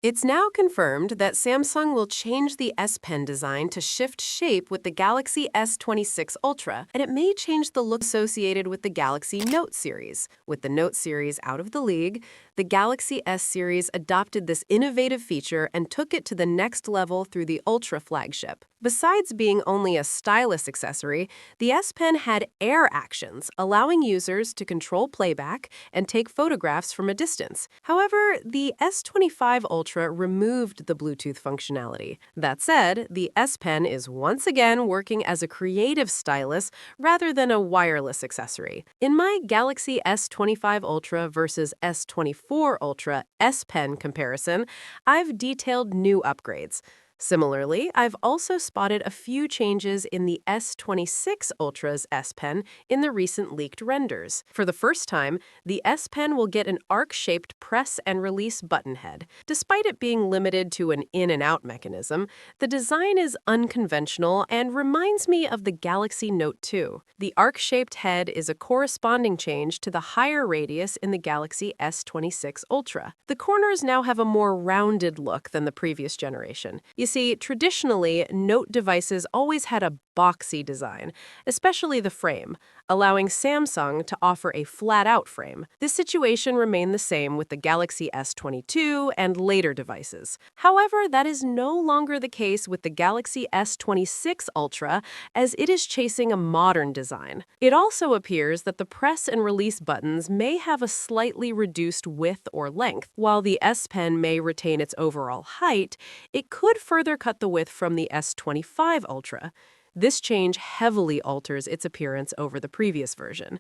It's now confirmed that Samsung will change the S Pen design to shift shape with the Galaxy S26 Ultra, and it may change the look associated with the Galaxy Note series. With the Note series out of the league, the Galaxy S series adopted this innovative feature and took it to the next level through the Ultra flagship. Besides being only a stylus accessory, the S Pen had air actions, allowing users to control playback and take photographs from a distance. However, the S25 Ultra removed the Bluetooth functionality. That said, the S Pen is once again working as a creative stylus rather than a wireless accessory. In my Galaxy S25 Ultra versus S24 Ultra S Pen comparison, I've detailed new upgrades. Similarly, I've also spotted a few changes in the S26 Ultra's S Pen in the recent leaked renders. For the first time, the S Pen will get an arc-shaped press and release button head. Despite it being limited to an in and out mechanism, the design is unconventional and reminds me of the Galaxy Note 2. The arc-shaped head is a corresponding change to the higher radius in the Galaxy S26 Ultra. The corners now have a more rounded look than the previous generation. You see, traditionally, Note devices always had a boxy design, especially the frame, allowing Samsung to offer a flat-out frame. This situation remained the same with the Galaxy S22 and later devices. However, that is no longer the case with the Galaxy S26 Ultra, as it is chasing a modern design. It also appears that the press and release buttons may have a slightly reduced width or length. While the S Pen may retain its overall height, it could further cut the width from the S25 Ultra. This change heavily alters its appearance over the previous version.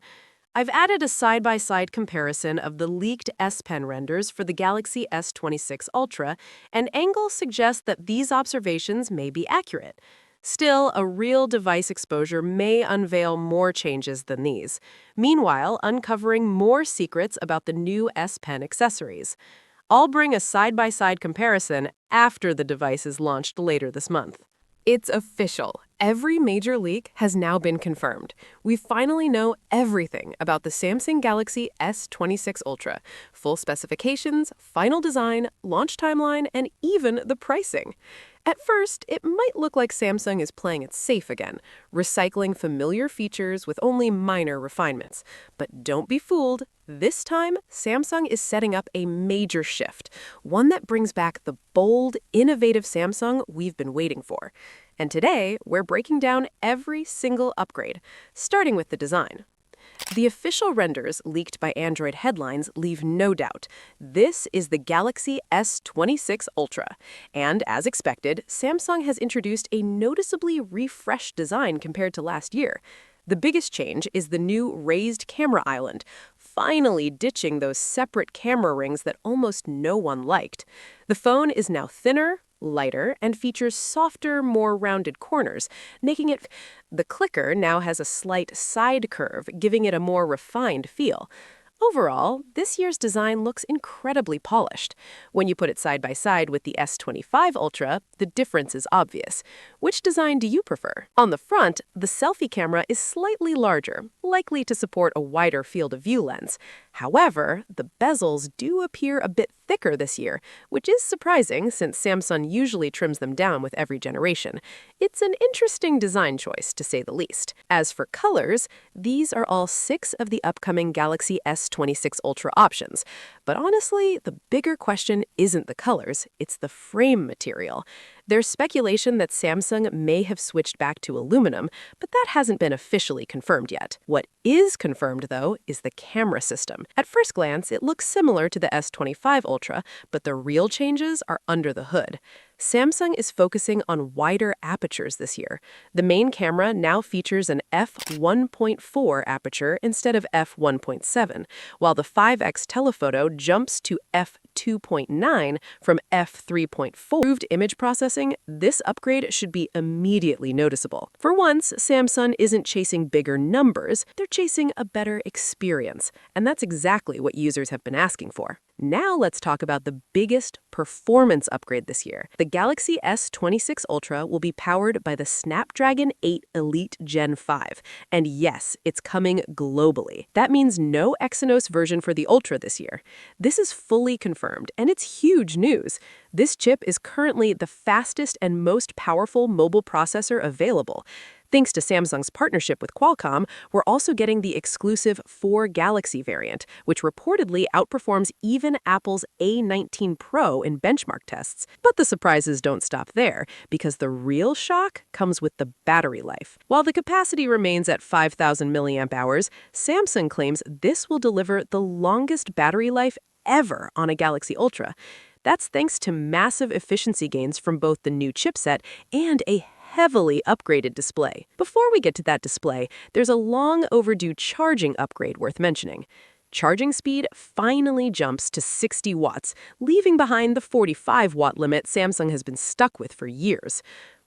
I've added a side-by-side comparison of the leaked S Pen renders for the Galaxy S26 Ultra, and angles suggest that these observations may be accurate. Still, a real device exposure may unveil more changes than these, meanwhile uncovering more secrets about the new S Pen accessories. I'll bring a side-by-side comparison after the device is launched later this month. It's official. Every major leak has now been confirmed. We finally know everything about the Samsung Galaxy S26 Ultra. Full specifications, final design, launch timeline, and even the pricing. At first, it might look like Samsung is playing it safe again, recycling familiar features with only minor refinements. But don't be fooled. This time, Samsung is setting up a major shift, one that brings back the bold, innovative Samsung we've been waiting for. And today, we're breaking down every single upgrade, starting with the design. The official renders leaked by Android headlines leave no doubt. This is the Galaxy S26 Ultra. And as expected, Samsung has introduced a noticeably refreshed design compared to last year. The biggest change is the new raised camera island, finally ditching those separate camera rings that almost no one liked. The phone is now thinner, lighter, and features softer, more rounded corners, making it. The clicker now has a slight side curve, giving it a more refined feel. Overall, this year's design looks incredibly polished. When you put it side by side with the S25 Ultra, the difference is obvious. Which design do you prefer? On the front, the selfie camera is slightly larger, likely to support a wider field of view lens. However, the bezels do appear a bit thicker this year, which is surprising since Samsung usually trims them down with every generation. It's an interesting design choice, to say the least. As for colors, these are all 6 of the upcoming Galaxy S26 Ultra options. But honestly, the bigger question isn't the colors, it's the frame material. There's speculation that Samsung may have switched back to aluminum, but that hasn't been officially confirmed yet. What is confirmed, though, is the camera system. At first glance, it looks similar to the S25 Ultra, but the real changes are under the hood. Samsung is focusing on wider apertures this year. The main camera now features an f1.4 aperture instead of f1.7, while the 5x telephoto jumps to f2.9 from f3.4. Improved image processing, this upgrade should be immediately noticeable. For once, Samsung isn't chasing bigger numbers, they're chasing a better experience, and that's exactly what users have been asking for. Now let's talk about the biggest performance upgrade this year. The Galaxy S26 Ultra will be powered by the Snapdragon 8 Elite Gen 5. And yes, it's coming globally. That means no Exynos version for the Ultra this year. This is fully confirmed, and it's huge news. This chip is currently the fastest and most powerful mobile processor available. Thanks to Samsung's partnership with Qualcomm, we're also getting the exclusive 4 Galaxy variant, which reportedly outperforms even Apple's A19 Pro in benchmark tests. But the surprises don't stop there, because the real shock comes with the battery life. While the capacity remains at 5,000 milliamp hours, Samsung claims this will deliver the longest battery life ever on a Galaxy Ultra. That's thanks to massive efficiency gains from both the new chipset and a heavily upgraded display. Before we get to that display, there's a long overdue charging upgrade worth mentioning. Charging speed finally jumps to 60 watts, leaving behind the 45-watt limit Samsung has been stuck with for years.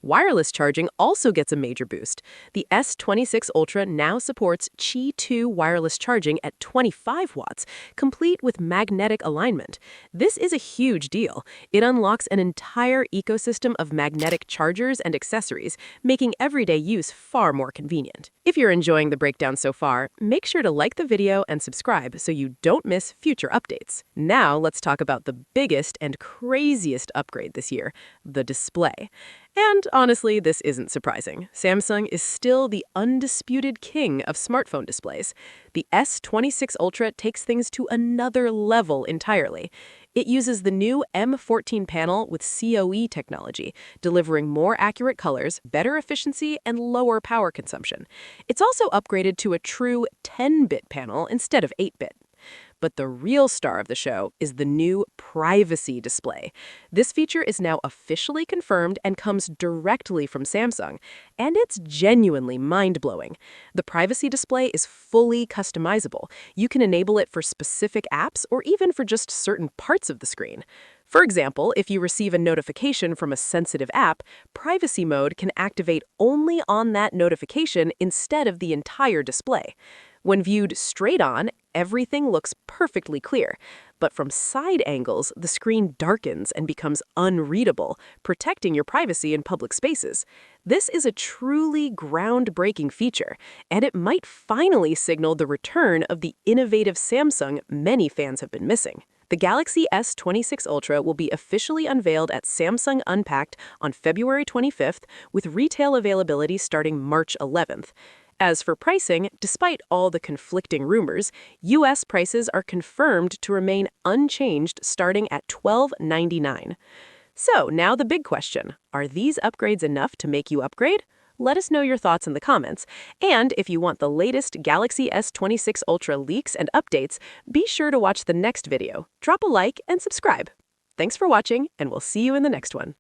Wireless charging also gets a major boost. The S26 Ultra now supports Qi 2 wireless charging at 25 watts, complete with magnetic alignment. This is a huge deal. It unlocks an entire ecosystem of magnetic chargers and accessories, making everyday use far more convenient. If you're enjoying the breakdown so far, make sure to like the video and subscribe so you don't miss future updates. Now let's talk about the biggest and craziest upgrade this year, the display. And honestly, this isn't surprising. Samsung is still the undisputed king of smartphone displays. The S26 Ultra takes things to another level entirely. It uses the new M14 panel with CoE technology, delivering more accurate colors, better efficiency, and lower power consumption. It's also upgraded to a true 10-bit panel instead of 8-bit. But the real star of the show is the new privacy display. This feature is now officially confirmed and comes directly from Samsung, and it's genuinely mind-blowing. The privacy display is fully customizable. You can enable it for specific apps or even for just certain parts of the screen. For example, if you receive a notification from a sensitive app, privacy mode can activate only on that notification instead of the entire display. When viewed straight on, everything looks perfectly clear, but from side angles, the screen darkens and becomes unreadable, protecting your privacy in public spaces. This is a truly groundbreaking feature, and it might finally signal the return of the innovative Samsung many fans have been missing. The Galaxy S26 Ultra will be officially unveiled at Samsung Unpacked on February 25th, with retail availability starting March 11th. As for pricing, despite all the conflicting rumors, U.S. prices are confirmed to remain unchanged starting at $12.99. So now the big question, are these upgrades enough to make you upgrade? Let us know your thoughts in the comments. And if you want the latest Galaxy S26 Ultra leaks and updates, be sure to watch the next video. Drop a like and subscribe. Thanks for watching, and we'll see you in the next one.